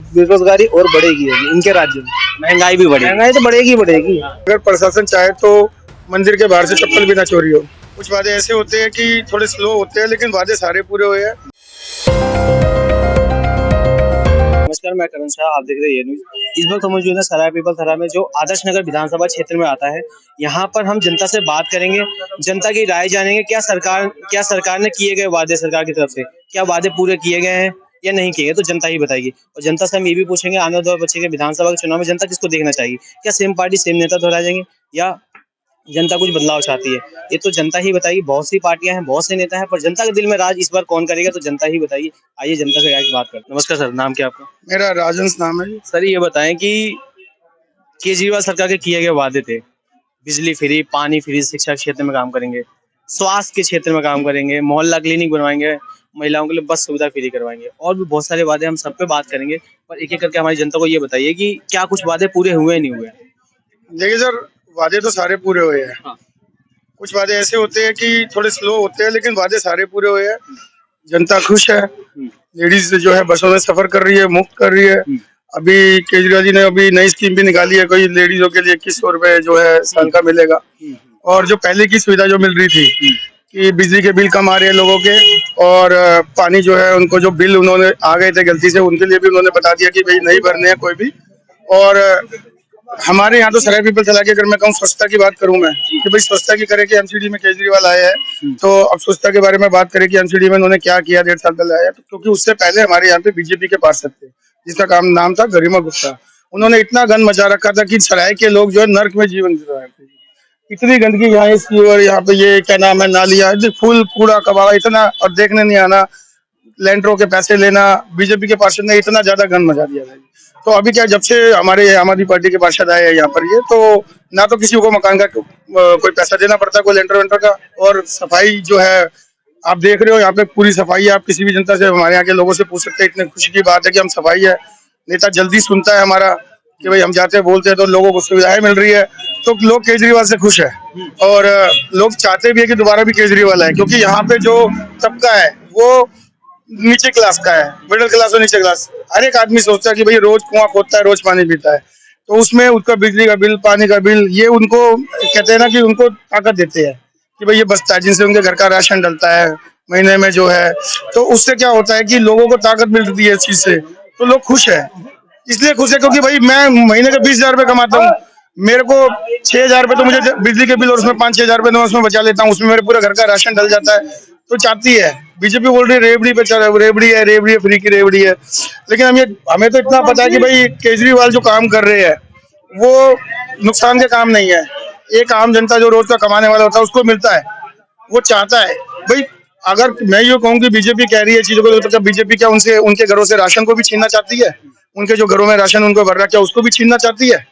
बेरोजगारी और बढ़ेगी अभी इनके राज्य में। महंगाई भी बढ़ी। महंगाई तो बढ़ेगी बढ़ेगी। अगर प्रशासन चाहे तो मंदिर के बाहर से चप्पल भी ना चोरी हो। कुछ वादे ऐसे होते हैं कि थोड़े स्लो होते हैं, लेकिन वादे सारे पूरे हुए हैं। नमस्कार, मैं करण शाह, आप देख रहे हैं ये न्यूज। इस वक्त हम मौजूद है सराय पीपल थरा में, जो आदर्श नगर विधानसभा क्षेत्र में आता है। यहाँ पर हम जनता से बात करेंगे, जनता की राय जानेंगे। क्या सरकार ने किए गए वादे, सरकार की तरफ से क्या वादे पूरे किए गए हैं या नहीं किए गए, तो जनता ही बताएगी। और जनता से हम ये भी पूछेंगे, आने वाले 2025 के विधानसभा के चुनाव में जनता किसको देखना चाहिए। क्या सेम पार्टी सेम नेता दोहरा जाएंगे या जनता कुछ बदलाव चाहती है, ये तो जनता ही बताएगी। बहुत सी पार्टियां हैं, बहुत से नेता हैं, पर जनता के दिल में राज इस बार कौन करेगा, तो जनता ही बताइए। आइए जनता से आज बात करते हैं। नमस्कार सर, नाम क्या आपका? मेरा राजंस नाम है जी। सर ये बताएं कि केजरीवाल सरकार के किए गए वादे थे, बिजली फ्री, पानी फ्री, शिक्षा के क्षेत्र में काम करेंगे, स्वास्थ्य के क्षेत्र में काम करेंगे, मोहल्ला क्लिनिक बनवाएंगे, महिलाओं के लिए बस सुविधा फ्री करवाएंगे, और भी बहुत सारे वादे। हम सब पे बात करेंगे, पर एक एक करके हमारी जनता को ये बताइए कि क्या कुछ वादे पूरे हुए नहीं हुए। देखिए सर, वादे तो सारे पूरे हुए हैं। हाँ। कुछ वादे ऐसे होते हैं कि थोड़े स्लो होते हैं, लेकिन वादे सारे पूरे हुए हैं। जनता खुश है। लेडीज जो है बसों में सफर कर रही है, मुफ्त कर रही है। अभी केजरीवाल जी ने अभी नई स्कीम भी निकाली है, कोई लेडीजों के लिए 2100 रुपए जो है साल का मिलेगा। और जो पहले की सुविधा जो मिल रही थी कि बिजली के बिल कम आ रहे हैं लोगों के, और पानी जो है उनको जो बिल उन्होंने आ गए थे गलती से, उनके लिए भी उन्होंने बता दिया कि भाई नहीं भरने हैं कोई भी। और हमारे यहाँ तो सराय पीपल थरा की अगर मैं कहूँ स्वच्छता की बात करूँ मैं, कि भाई स्वच्छता की करे कि एमसीडी में केजरीवाल आए हैं, तो अब स्वच्छता के बारे में बात करें कि एमसीडी में उन्होंने क्या किया 1.5 साल पहले आया। तो क्योंकि उससे पहले हमारे यहाँ पे बीजेपी के पार्षद थे जिसका नाम था गरिमा गुप्ता। उन्होंने इतना गंद मचा रखा था कि सराय के लोग जो है नर्क में जीवन जी रहे थे। इतनी गंदगी यहाँ इसकी, और यहाँ पे ये क्या नाम है नालियाँ, फूल कूड़ा कबाड़ा इतना, और देखने नहीं आना, लैंडरों के पैसे लेना। बीजेपी के पार्षद ने इतना ज्यादा गंद मचा दिया था। तो अभी क्या, जब से हमारे आम आदमी पार्टी के पार्षद आए हैं यहाँ पर, ये तो ना तो किसी को मकान का कोई पैसा देना पड़ता, कोई लेंटर वेंटर का, और सफाई जो है आप देख रहे हो यहाँ पे पूरी सफाई है। आप किसी भी जनता से, हमारे यहाँ के लोगों से पूछ सकते हैं। इतने खुशी की बात है कि हम सफाई है। नेता जल्दी सुनता है हमारा कि भाई हम जाते हैं बोलते हैं तो लोगों को सुविधाएं मिल रही है। तो लोग केजरीवाल से खुश है, और लोग चाहते भी है कि दोबारा भी केजरीवाल आए, क्योंकि यहाँ पे जो तबका है वो नीचे क्लास का है, मिडिल क्लास और नीचे क्लास। हर एक आदमी सोचता है कि भाई रोज कुआं खोदता है, रोज पानी पीता है, तो उसमें उसका बिजली का बिल, पानी का बिल, ये उनको कहते हैं ना कि उनको ताकत देते हैं कि भाई ये बचता है, जिनसे उनके घर का राशन डलता है महीने में जो है। तो उससे क्या होता है कि लोगों को ताकत मिलती है इस चीज से, तो लोग खुश है। इसलिए खुश है क्योंकि भाई मैं महीने के 20,000 रुपये कमाता हूँ, मेरे को 6,000 रुपये तो मुझे बिजली के बिल और उसमें 5-6 हजार रुपये तो उसमें बचा लेता हूँ, उसमें मेरे पूरे घर का राशन डल जाता है। तो चाहती है बीजेपी, बोल रही है रेवड़ी पे चल, रेवड़ी है फ्री की रेवड़ी है। लेकिन हमें तो इतना पता है कि भाई केजरीवाल जो काम कर रहे हैं वो नुकसान के काम नहीं है। एक आम जनता जो रोज का कमाने वाला होता है उसको मिलता है, वो चाहता है भाई। अगर मैं ये कहूँ कि बीजेपी कह रही है चीजों को, तो बीजेपी क्या उनसे, उनके घरों से राशन को भी छीनना चाहती है? उनके जो घरों में राशन उनको भर रहा, क्या उसको भी छीनना चाहती है?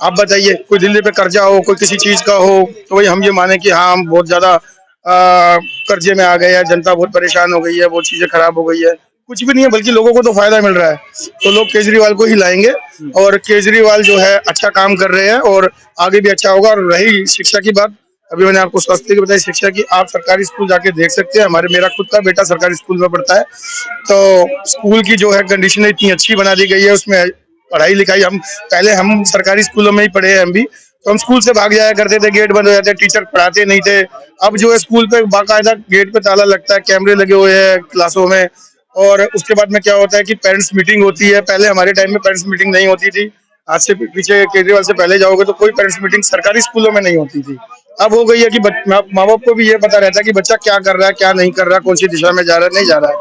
आप बताइए। कोई दिल्ली पे कर्जा हो, कोई किसी चीज का हो, तो भाई हम ये माने कि हाँ हम बहुत ज्यादा कर्जे में आ गए हैं, जनता बहुत परेशान हो गई है, वो चीजें खराब हो गई है। कुछ भी नहीं है, बल्कि लोगों को तो फायदा मिल रहा है। तो लोग केजरीवाल को ही लाएंगे, और केजरीवाल जो है अच्छा काम कर रहे हैं और आगे भी अच्छा होगा। और रही शिक्षा की बात, अभी मैंने आपको स्वास्थ्य की बताई, शिक्षा की आप सरकारी स्कूल जाके देख सकते हैं। मेरा खुद का बेटा सरकारी स्कूल में पढ़ता है, तो स्कूल की जो है कंडीशन इतनी अच्छी बना दी गई है। उसमें पढ़ाई लिखाई, हम सरकारी स्कूलों में ही पढ़े हैं हम भी, तो हम स्कूल से भाग जाया करते थे, गेट बंद हो जाते, टीचर पढ़ाते नहीं थे। अब जो है स्कूल पे बाकायदा गेट पे ताला लगता है, कैमरे लगे हुए हैं क्लासों में। और उसके बाद में क्या होता है कि पेरेंट्स मीटिंग होती है। पहले हमारे टाइम में पेरेंट्स मीटिंग नहीं होती थी। आज से पीछे केजरीवाल से पहले जाओगे तो कोई पेरेंट्स मीटिंग सरकारी स्कूलों में नहीं होती थी। अब हो गई है कि माँ बाप को भी ये पता रहता है कि बच्चा क्या कर रहा है, क्या नहीं कर रहा, कौन सी दिशा में जा रहा है, नहीं जा रहा है।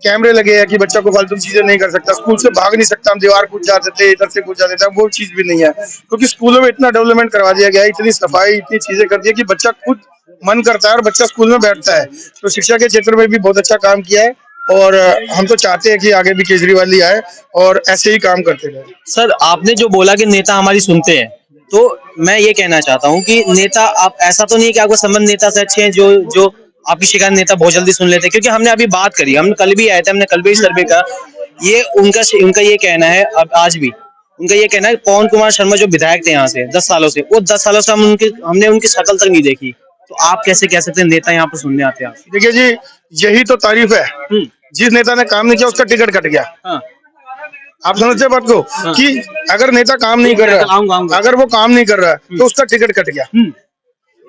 कैमरे लगे हैं कि बच्चा को फालतू चीजें नहीं कर सकता, स्कूल से भाग नहीं सकता, हम दीवार कूद जाते थे, इधर से कूद जाते थे। वो चीज भी नहीं है, क्योंकि स्कूलों में इतना डेवलपमेंट करवा दिया गया है, इतनी सफाई, इतनी चीजें कर दी है कि बच्चा खुद मन करता है और बच्चा स्कूल में बैठता है। तो शिक्षा के क्षेत्र में भी बहुत अच्छा काम किया है, और हम तो चाहते हैं कि आगे भी केजरीवाल ही आए और ऐसे ही काम करते रहे। सर आपने जो बोला कि नेता हमारी सुनते हैं, तो मैं ये कहना चाहता हूँ कि नेता, आप ऐसा तो नहीं है कि आपको संबंध नेता से अच्छे हैं जो आपकी शिकायत नेता बहुत जल्दी सुन लेते हैं। क्योंकि हमने अभी बात करी, हम कल भी आए थे, हमने कल भी सर्वे का, ये उनका ये कहना है, अब आज भी उनका ये कहना है, पवन कुमार शर्मा जो विधायक थे यहाँ से 10 सालों से, वो 10 सालों से हमने उनकी शक्ल तक नहीं देखी। तो आप कैसे कह सकते हैं नेता यहाँ पर सुनने आते हैं? देखिए जी, यही तो तारीफ है। जिस नेता ने काम नहीं किया उसका टिकट कट गया। हाँ। आप समझते हैं बात को कि अगर नेता काम नहीं कर रहा, अगर वो काम नहीं कर रहा है तो उसका टिकट कट गया,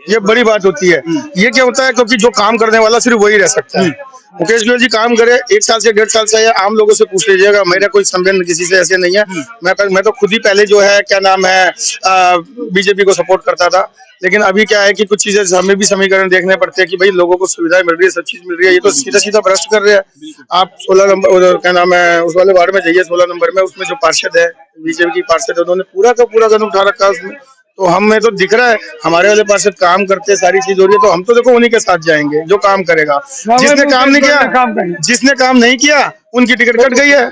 ये बड़ी बात होती है। ये क्या होता है, क्योंकि जो काम करने वाला सिर्फ वही रह सकता है। मुकेश गोयल जी काम करे 1 साल से 1.5 साल से, या आम लोगों से पूछ लीजिएगा, मेरा कोई संबंध किसी से ऐसे नहीं है। मैं तो खुद ही पहले जो है क्या नाम है बीजेपी को सपोर्ट करता था, लेकिन अभी क्या है कि कुछ चीजें हमें भी समीकरण देखने पड़ते हैं कि भाई लोगों को सुविधाएं मिल रही है, सब चीज मिल रही है, ये तो सीधा सीधा भ्रष्ट कर रहे हैं। आप 16 नंबर क्या नाम है उस वाले वार्ड में जाइए, 16 नंबर में, उसमें जो पार्षद है बीजेपी की पार्षद है, उन्होंने पूरा का पूरा कदम उठा रखा है उसमें। तो हमें तो दिख रहा है हमारे वाले पार्षद काम करते हैं, सारी चीज हो रही है, तो हम तो देखो उन्हीं के साथ जाएंगे जो काम करेगा। जिसने काम नहीं किया, जिसने काम नहीं किया उनकी टिकट कट गई है,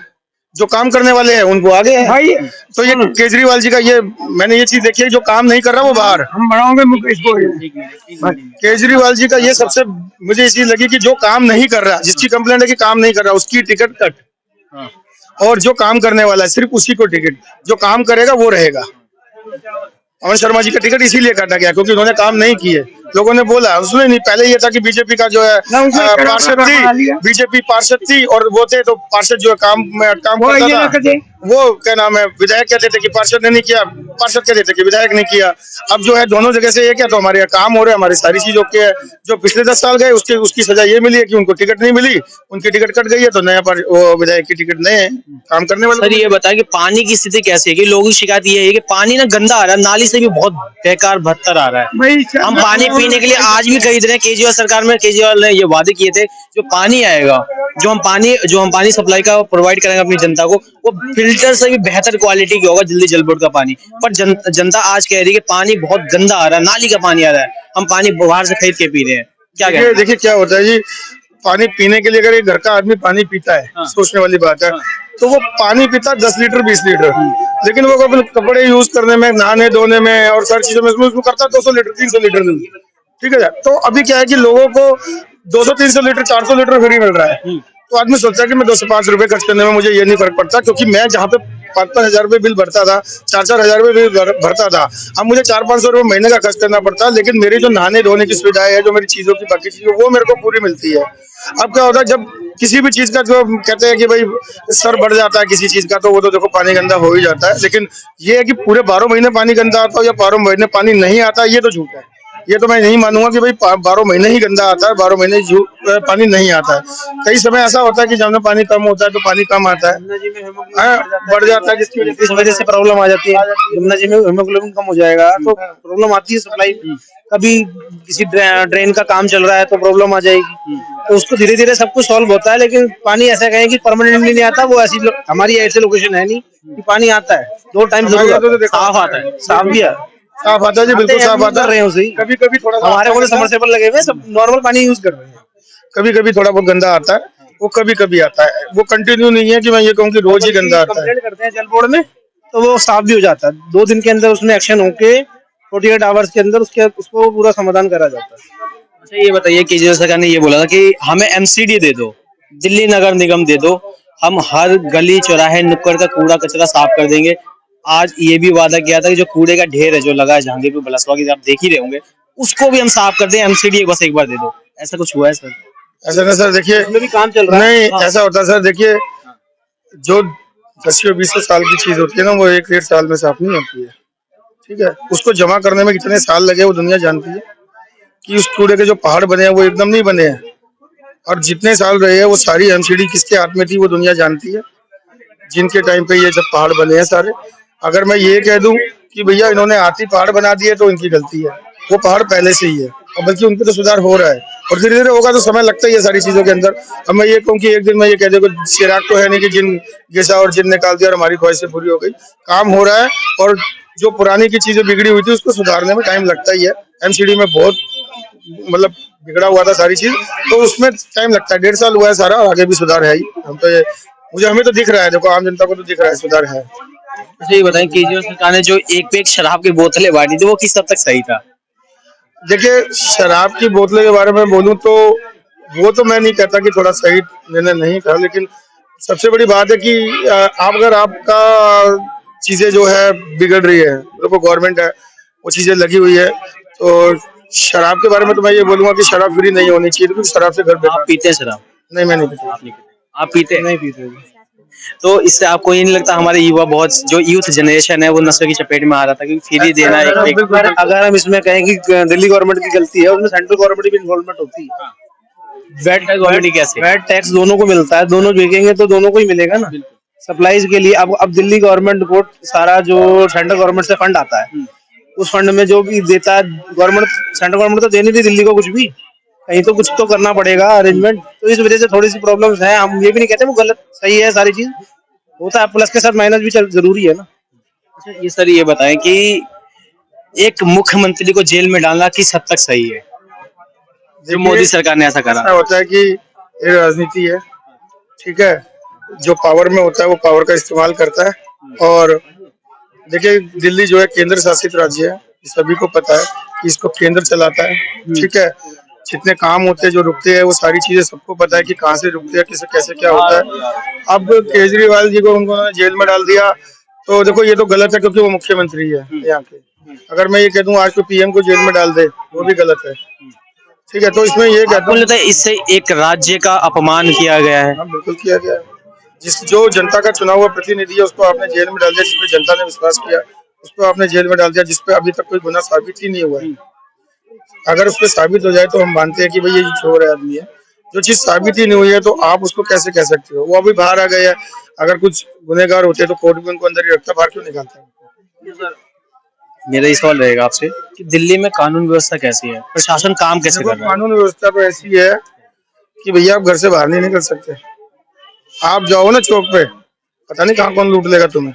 जो काम करने वाले हैं उनको आगे है। तो ये केजरीवाल जी का ये मैंने ये चीज देखी है, जो काम नहीं कर रहा वो बाहर। हम बढ़ाओगे मुकेश को, केजरीवाल जी का ये सबसे मुझे ये चीज लगी कि जो काम नहीं कर रहा, जिसकी कंप्लेंट है कि काम नहीं कर रहा, उसकी टिकट कट, और जो काम करने वाला है सिर्फ उसी को टिकट, जो काम करेगा वो रहेगा। अमन शर्मा जी का टिकट इसीलिए काटा गया क्योंकि उन्होंने काम नहीं किए, लोगों ने बोला। उसमें नहीं, पहले ये था कि बीजेपी का जो है पार्षद थी, बीजेपी पार्षद थी और वो थे, तो पार्षद जो है काम करता था, वो क्या नाम है विधायक कहते थे कि पार्षद ने नहीं किया, पार्षद कहते थे कि विधायक नहीं किया। अब जो है दोनों जगह से ये क्या, तो हमारे यहाँ काम हो रहे हैं, हमारी सारी चीज ओके है। जो पिछले 10 साल गए उसकी सजा ये मिली है कि उनको टिकट नहीं मिली, उनकी टिकट कट गई है, तो नया वो विधायक की टिकट नए काम करने वाले। सर ये बताएं कि पानी की स्थिति कैसी है, कि लोगों की शिकायत ये है कि पानी ना गंदा आ रहा है, नाली से भी बहुत बेकार बदतर आ रहा है। हम पानी पीने के लिए आज भी खरीद रहे हैं। केजरीवाल सरकार में केजरीवाल ने ये वादे किए थे जो पानी आएगा, जो हम पानी सप्लाई का प्रोवाइड करेंगे अपनी जनता को, वो फिल्टर से भी बेहतर क्वालिटी की होगा, जल्दी जल बोर्ड का पानी। पर जनता आज कह रही है कि पानी बहुत गंदा आ रहा है, नाली का पानी आ रहा है, हम पानी बाहर से खरीद के पी रहे हैं। क्या देखिए क्या होता है जी, पानी पीने के लिए अगर एक घर का आदमी पानी पीता है, सोचने वाली बात है, तो वो पानी पीता 10 लीटर 20 लीटर, लेकिन वो अपने कपड़े यूज करने में, नहाने धोने में और सारी चीजों में उसमें करता 200 लीटर 300 लीटर में। ठीक है, तो अभी क्या है कि लोगों को 200-300 लीटर 400 लीटर फ्री मिल रहा है, तो आदमी सोचता है कि मैं 2 से 5 रुपए खर्च करने में मुझे ये नहीं फर्क पड़ता, क्योंकि मैं जहाँ पे 5-5 हजार रुपए बिल भरता था, 4-4 हजार रुपए बिल भरता था, अब मुझे 400-500 रुपए महीने का खर्च करना पड़ता है, लेकिन मेरी जो नहाने धोने की सुविधाएं है, जो मेरी चीजों की बाकी चीजें, वो मेरे को पूरी मिलती है। अब क्या होता है, जब किसी भी चीज का जो कहते हैं कि भाई स्तर बढ़ जाता है किसी चीज का, तो वो तो देखो पानी गंदा हो ही जाता है, लेकिन ये है कि पूरे 12 महीने पानी गंदा आता है या 12 महीने पानी नहीं आता, ये तो झूठ है। ये तो मैं नहीं मानूंगा कि भाई 12 महीने ही गंदा आता है, 12 महीने पानी नहीं आता है। कई समय ऐसा होता है कि जब में पानी कम होता है तो पानी कम आता है, बढ़ जाता है, जिसकी वजह से प्रॉब्लम आ जाती है। यमुना जी में हीमोग्लोबिन कम हो जाएगा तो प्रॉब्लम आती है सप्लाई। कभी किसी ड्रेन का काम चल रहा है तो प्रॉब्लम आ जाएगी, तो उसको धीरे धीरे सब कुछ सॉल्व होता है। लेकिन पानी ऐसा कहें कि परमानेंटली नहीं आता, वो ऐसी हमारी ऐसे लोकेशन है नहीं कि पानी आता है, 2 टाइम जरूर साफ आता है, साफ भी है, साफ आता है जी, बिल्कुल साफ आता है। कभी कभी थोड़ा हमारे को समरसेबल लगे हुए, सब नॉर्मल पानी यूज कर रहे हैं। कभी कभी थोड़ा बहुत गंदा आता है, वो कभी कभी आता है, वो कंटिन्यू नहीं है कि मैं ये कहूँ कि रोज ही गंदा आता है। कंप्लेंट करते हैं जल बोर्ड में तो वो साफ भी हो जाता है, 2 दिन के अंदर उसमें एक्शन होके 48 आवर्स के अंदर उसको पूरा समाधान करा जाता है। अच्छा ये बताइए, केजरीवाल सरकार ने ये बोला था कि हमें एमसीडी दे दो, दिल्ली नगर निगम दे दो, हम हर गली चौराहे नुक्कड़ का कूड़ा कचरा साफ कर देंगे। आज ये भी वादा किया था कि जो कूड़े का ढेर है जो लगा है जहांगीरपुर बलसवा की, आप देख ही रहे होंगे, उसको भी हम साफ कर दें, एमसीडी बस एक बार दे दो। ऐसा कुछ हुआ है सर? ऐसा ना सर, देखिए उसमें भी काम चल रहा है। नहीं ऐसा होता सर, देखिए जो 10-20 साल की चीज होती है ना, वो 1-1.5 साल में साफ नहीं होती है। ठीक है, उसको जमा करने में कितने साल लगे वो दुनिया जानती है, कि उस कूड़े के जो पहाड़ बने हैं वो एकदम नहीं बने हैं, और जितने साल रहे हैं वो सारी एमसीडी किसके हाथ में थी वो दुनिया जानती है, जिनके टाइम पे ये सब पहाड़ बने हैं सारे। अगर मैं ये कह दूं कि भैया इन्होंने हाथी पहाड़ बना दिए तो इनकी गलती है, वो पहाड़ पहले से ही है, और बल्कि उनपे तो सुधार हो रहा है, और धीरे धीरे होगा, तो समय लगता ही है सारी चीजों के अंदर। अब मैं ये कहूँ कि एक दिन मैं ये कह दूं, चिराग तो है नहीं कि जिन घिसा और जिन निकाल दिया और हमारी ख्वाहिशें पूरी हो गई। काम हो रहा है, और जो पुरानी की चीजें बिगड़ी हुई थी उसको सुधारने में टाइम लगता ही है। एमसीडी में बहुत मतलब बिगड़ा हुआ था सारी चीज, तो उसमें टाइम लगता है, 1.5 साल हुआ है सारा, आगे भी सुधार है ही। हम तो ये हमें तो दिख रहा है, देखो आम जनता को तो दिख रहा है सुधार है। अच्छा ये बताएं, केजरीवाल सरकार ने जो एक पे एक शराब की बोतलें बांटी थी, वो किस हद तक सही था? देखिए शराब की बोतलों के बारे में बोलूं तो वो तो मैं नहीं कहता कि थोड़ा सही निर्णय नहीं था, लेकिन सबसे बड़ी बात है कि आप अगर आपका चीजें जो है बिगड़ रही है, देखो गवर्नमेंट है वो चीजें लगी हुई है, तो शराब के बारे में तो मैं ये बोलूंगा कि शराब फ्री नहीं होनी चाहिए, क्योंकि शराब से घर बेकार। आप पीते हैं शराब? नहीं, मैं नहीं पीता। आप पीते हैं? नहीं पीते। तो इससे आपको ये नहीं लगता हमारे युवा बहुत जो यूथ जनरेशन है वो नशे की चपेट में आ रहा था क्योंकि फ्री देना अगर हम इसमें कहें कि दिल्ली गवर्नमेंट की गलती है, उसमें सेंट्रल गवर्नमेंट की भी इन्वॉल्वमेंट होती है। गवर्नमेंट कैसे वैट टैक्स दोनों को मिलता है, दोनों बिकेंगे तो दोनों को ही मिलेगा ना। सप्लाईज के लिए अब दिल्ली गवर्नमेंट को सारा जो सेंट्रल गवर्नमेंट से फंड आता है, उस फंड में जो भी देता है गवर्नमेंट, सेंट्रल गवर्नमेंट तो दे नहीं रही दिल्ली को कुछ भी, कहीं तो कुछ तो करना पड़ेगा अरेंजमेंट। तो इस वजह से थोड़ी सी प्रॉब्लम्स हैं। हम ये भी नहीं कहते वो गलत सही है, सारी चीज होता है, प्लस के साथ माइनस भी जरूरी है ना। अच्छा ये सर ये बताएं कि एक मुख्यमंत्री को जेल में डालना किस हद तक सही है जो मोदी सरकार ने ऐसा करा? ऐसा होता है कि ये राजनीति है, ठीक है। जो पावर में होता है वो पावर का इस्तेमाल करता है। और देखिए दिल्ली जो है केंद्र शासित राज्य है, सभी को पता है कि इसको केंद्र चलाता है, ठीक है। जितने काम होते हैं जो रुकते हैं वो सारी चीजें सबको पता है कि कहाँ से रुकते हैं, किसे कैसे क्या होता है। अब केजरीवाल जी को उन्होंने जेल में डाल दिया तो देखो ये तो गलत है क्योंकि वो मुख्यमंत्री है यहाँ के। अगर मैं ये कह दूं आज को पीएम को जेल में डाल दे वो भी गलत है, ठीक है। तो इसमें ये कहता हूँ लगता है इससे एक राज्य का अपमान किया गया है। हाँ, बिल्कुल किया गया है। जिस जो जनता का चुना हुआ प्रतिनिधि है उसको आपने जेल में डाल दिया, जिसपे जनता ने विश्वास किया उसको आपने जेल में डाल दिया, जिसपे अभी तक कोई गुनाह साबित ही नहीं हुआ है। अगर उसपे साबित हो जाए तो हम मानते हैं कि भाई ये चोर है आदमी है। जो चीज साबित ही नहीं हुई है तो आप उसको कैसे कह सकते हो? वो अभी बाहर आ गए हैं। अगर कुछ गुनहगार होते तो कोर्ट भी उनको अंदर ही रखता, बाहर क्यों निकालता है? मेरा ये सवाल रहेगा आपसे कि दिल्ली में कानून व्यवस्था कैसी है, प्रशासन काम कैसे कर रहा है? कानून व्यवस्था तो ऐसी है कि भैया आप घर से बाहर नहीं निकल सकते। आप जाओ ना चौक पे, पता नहीं कहाँ कौन लूट लेगा तुम्हें।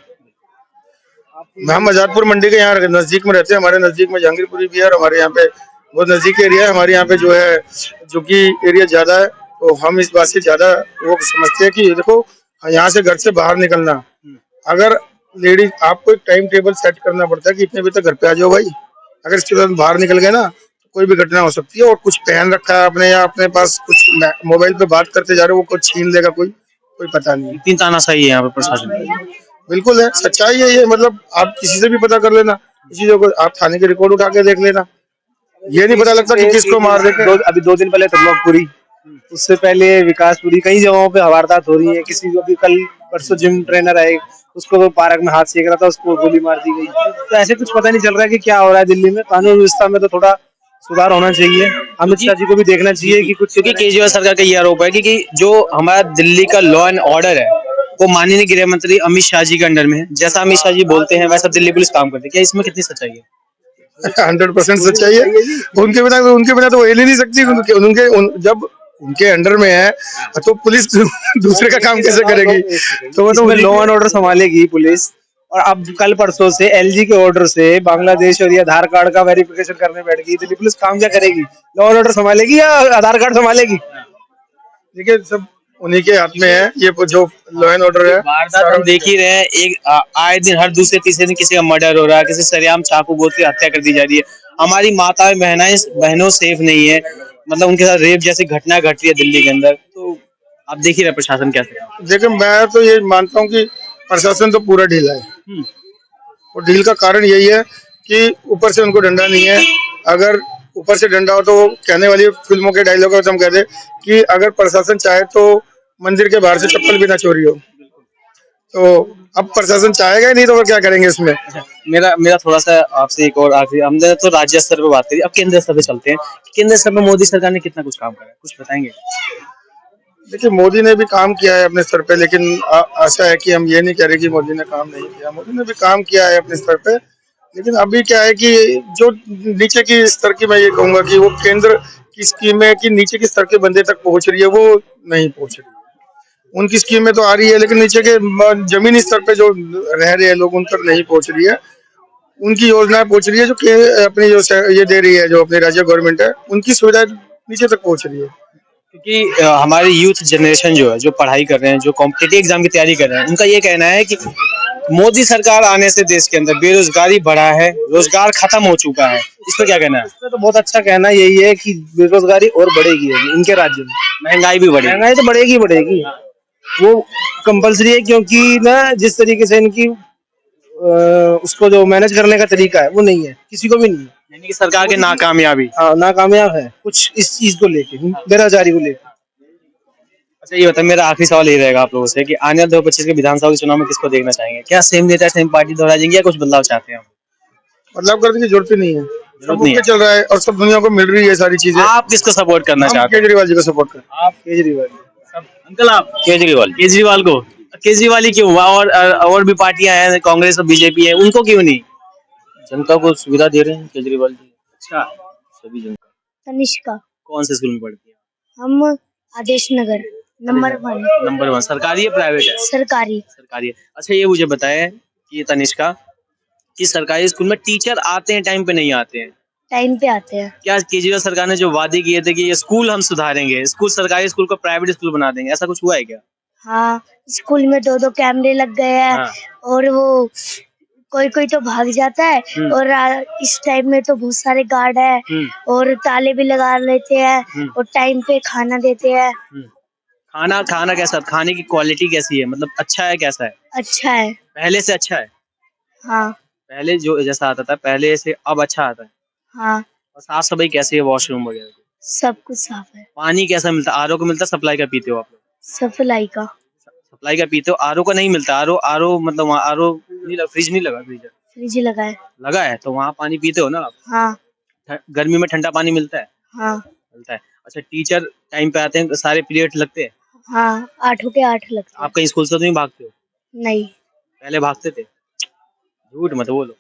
हम आजादपुर मंडी के यहाँ नजदीक में रहते हैं, हमारे नजदीक में जहांगीरपुरी भी है और हमारे यहाँ पे बहुत नजदीक एरिया है। हमारे यहाँ पे जो है जो कि एरिया ज्यादा है, तो हम इस बात से ज्यादा वो समझते हैं कि देखो यहाँ से घर से बाहर निकलना, अगर लेडीज आपको एक टाइम टेबल सेट करना पड़ता है कि इतने बजे तक घर पे आ जाओ भाई। अगर इसके बाद बाहर निकल गए ना तो कोई भी घटना हो सकती है। और कुछ पहन रखा है आपने या अपने पास कुछ मोबाइल पे बात करते जा रहे हो, वो कुछ छीन लेगा कोई पता नहीं। इतनी तानाशाही है यहाँ पे प्रशासन। बिल्कुल है, सच्चाई है ये। मतलब आप किसी से भी पता कर लेना चीजों को, आप थाने की रिकॉर्ड उठा के देख लेना, ये नहीं पता लगता कि किसको मार देते। अभी 2 दिन पहले तुर्लकपुरी, उससे पहले विकासपुरी, कई जगहों पे वारदात हो रही है। किसी को भी कल परसों जिम ट्रेनर आए, उसको तो पार्क में हाथ सेक रहा था, उसको गोली मार दी गई। तो ऐसे कुछ पता नहीं चल रहा है कि क्या हो रहा है दिल्ली में। कानून व्यवस्था में तो थोड़ा सुधार होना चाहिए। अमित शाह जी को भी देखना चाहिए कि कुछ, क्योंकि केजरीवाल सरकार का ये आरोप है कि जो हमारा दिल्ली का लॉ एंड ऑर्डर है वो माननीय गृह मंत्री अमित शाह जी के अंडर में है। जैसा अमित शाह जी बोलते हैं वैसा दिल्ली पुलिस काम करती है। क्या इसमें कितनी सच्चाई है? 100% सच्चाई है। उनके बिना तो वो हिल ही नहीं सकती। जब उनके अंडर में है तो पुलिस दूसरे का काम कैसे करेगी? तो वो तो लॉ एंड ऑर्डर संभालेगी पुलिस। और अब कल परसों से एलजी के ऑर्डर से बांग्लादेश और ये आधार कार्ड का वेरिफिकेशन करने बैठ गई। दिल्ली पुलिस काम क्या करेगी? लॉ एंड ऑर्डर संभालेगी या आधार कार्ड संभालेगी? देखिए सब उन्हीं के हाथ में है। ये जो लॉ एंड ऑर्डर है, वारदात हम देख ही रहे हैं। एक आए दिन हर दूसरे तीसरे दिन किसी का मर्डर हो रहा है, किसी सरेआम चाकू गोद की हत्या कर दी जा रही है। हमारी माताएं बहनों सेफ नहीं है, मतलब उनके साथ रेप जैसी घटना घट रही है दिल्ली के अंदर। तो आप देख ही रहे प्रशासन कैसे। देखिए मैं तो ये मानता हूँ कि प्रशासन तो पूरा ढीला है। और ढील का कारण यही है कि ऊपर से उनको डंडा नहीं है। अगर ऊपर से डंडा हो तो वो कहने वाली फिल्मों के डायलॉग हम कहते कि अगर प्रशासन चाहे तो मंदिर के बाहर से चप्पल भी ना चोरी हो। तो अब प्रशासन चाहेगा ही नहीं तो वो क्या करेंगे इसमें। मेरा थोड़ा सा आपसे एक और आखिरी, हमने तो राज्य स्तर पे बात करी, अब केंद्र स्तर पे चलते हैं। केंद्र स्तर पे मोदी सरकार ने कितना कुछ काम करा है, कुछ बताएंगे? देखिए मोदी ने भी काम किया है अपने स्तर पे, लेकिन आशा है कि हम ये नहीं कह रहे कि मोदी ने काम नहीं किया। मोदी ने भी काम किया है अपने स्तर पे, लेकिन अभी क्या है कि जो नीचे की स्तर की, मैं ये कहूंगा कि वो केंद्र की स्कीमें कि नीचे के स्तर के बंदे तक पहुंच रही है, वो नहीं पहुंच रही। उनकी स्कीमें तो आ रही है लेकिन नीचे के जमीनी स्तर पे जो रह रहे हैं लोग उन तक नहीं पहुंच रही है। उनकी योजनाएं पहुंच रही है जो कि अपनी जो ये दे रही है, जो अपनी राज्य गवर्नमेंट है, उनकी सुविधाएं नीचे तक पहुंच रही है। क्योंकि हमारे यूथ जनरेशन जो है, जो पढ़ाई कर रहे हैं, जो कॉम्पिटिटिव एग्जाम की तैयारी कर रहे हैं, उनका ये कहना है कि मोदी सरकार आने से देश के अंदर बेरोजगारी बढ़ा है, रोजगार खत्म हो चुका है। इस पर क्या कहना है? इसमें तो बहुत अच्छा कहना यही है कि बेरोजगारी और बढ़ेगी इनके राज्य में। महंगाई भी बढ़ेगी। महंगाई तो बढ़ेगी, वो कंपलसरी है। क्योंकि ना जिस तरीके से इनकी उसको जो मैनेज करने का तरीका है वो नहीं है, किसी को भी नहीं है। यानी कि सरकार के नाकामयाबी। हाँ नाकामयाब है कुछ इस चीज को लेके, बेरोजगारी को लेके। अच्छा ये बताइए, मेरा आखिरी सवाल ये रहेगा आप लोगों से कि आने वाले 2025 के विधानसभा के चुनाव में किसको देखना चाहेंगे? क्या सेम नेता सेम पार्टी दोहरा देंगे या कुछ बदलाव चाहते हैं आप? बदलाव करने की जरूरत ही नहीं है, जरूरत सब नहीं ओके चल रहा है और सब दुनिया को मिल रही है सारी चीजें। आप किसको सपोर्ट करना हम चाहते हैं? केजरीवाल जी को सपोर्ट कर। आप केजरीवाल। अंकल आप केजरीवाल को। केजरीवाल ही क्यों? और भी पार्टियां हैं, कांग्रेस और बीजेपी है, उनको क्यों नहीं? जनता को सुविधा दे रहे हैं केजरीवाल जी। अच्छा, सभी जनता। तनिष्का। कौन से स्कूल में पढ़ती है? हम आदेश नगर नंबर 1 नंबर 1 सरकारी है प्राइवेट है? सरकारी। सरकारी है। अच्छा ये मुझे बताएं कि तनिष्का, कि सरकारी स्कूल में टीचर आते हैं टाइम पे नहीं आते हैं? टाइम पे आते हैं। क्या केजरीवाल सरकार ने जो वादे किए थे कि ये स्कूल हम सुधारेंगे, स्कूल सरकारी स्कूल को प्राइवेट स्कूल बना देंगे, ऐसा कुछ हुआ है क्या? हाँ, स्कूल में 2-2 कैमरे लग गए हैं। हाँ। और वो कोई कोई तो भाग जाता है। और इस टाइम में तो बहुत सारे गार्ड है और ताले भी लगा लेते हैं और टाइम पे खाना देते हैं। खाना कैसा? खाने की क्वालिटी कैसी है? मतलब अच्छा है कैसा है? अच्छा है। पहले से अच्छा है? हाँ। पहले जो जैसा आता था पहले से अब अच्छा आता है? हाँ। और साफ सफाई कैसी है वॉशरूम वगैरह की? सब कुछ साफ है। पानी कैसा मिलता है? आरओ का मिलता है, सप्लाई का पीते हो आप लोग? सप्लाई का। सप्लाई का पीते हो, आरओ का नहीं मिलता? आरओ आरओ मतलब वहाँ आरओ नहीं लगा, फ्रिज नहीं लगा? फ्रीजर फ्रिज लगा है। लगा है तो वहाँ पानी पीते हो ना आप? हाँ। गर्मी में ठंडा पानी मिलता है? हाँ। मिलता है। अच्छा टीचर टाइम पे आते हैं, सारे पीरियड लगते हैं? हाँ, 8 के 8 लगते हैं। आप कहीं स्कूल से तो नहीं भागते हो? नहीं। पहले भागते थे? झूठ मत बोलो।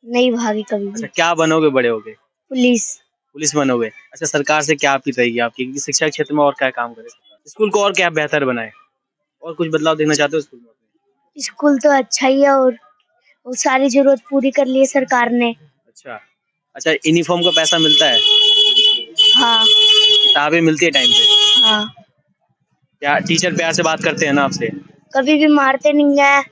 नहीं भागी कभी अच्छा भी। क्या बनोगे बड़े होगे? पुलिस। पुलिस बनोगे। अच्छा सरकार से क्या अपील रहेगी आपकी कि शिक्षा के क्षेत्र में और क्या काम करे? स्कूल को और क्या बेहतर बनाए? और कुछ बदलाव देखना चाहते हो स्कूल में? स्कूल तो अच्छा ही है और वो सारी जरूरत पूरी कर ली है सरकार ने। अच्छा अच्छा यूनिफॉर्म का पैसा मिलता है? हाँ। किताबें मिलती है टाइम पे? हाँ। क्या टीचर प्यार से बात करते हैं ना आपसे? कभी भी मारते नहीं है।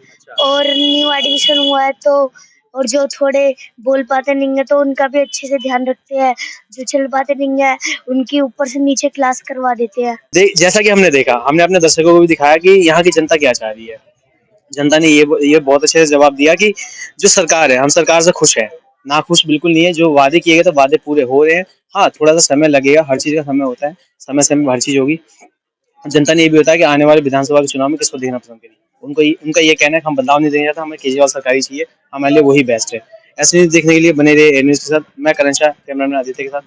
और न्यू एडमिशन हुआ है तो और जो थोड़े बोल पाते नहीं है तो उनका भी अच्छे से ध्यान रखते हैं। जो चल पाते नहीं है उनकी ऊपर से नीचे क्लास करवा देते हैं। जैसा कि हमने देखा, हमने अपने दर्शकों को भी दिखाया कि यहाँ की जनता क्या चाह रही है। जनता ने ये बहुत अच्छे से जवाब दिया कि जो सरकार है, हम सरकार से खुश है, ना खुश बिल्कुल नहीं है। जो वादे किए गए तो वादे पूरे हो रहे हैं। हाँ थोड़ा सा समय लगेगा, हर चीज का समय होता है, समय समय हर चीज होगी। जनता ने ये भी बताया कि आने वाले विधानसभा के चुनाव में किसको देखना पसंद करेगी। उनका ये कहना है कि हम बदलाव नहीं देना चाहते, हमें केजरीवाल सरकारी चाहिए, हमारे लिए वही बेस्ट है। ऐसे न्यूज देखने के लिए बने रहे न्यूज के साथ। मैं करण शाह, कैमरामैन आदित्य के साथ।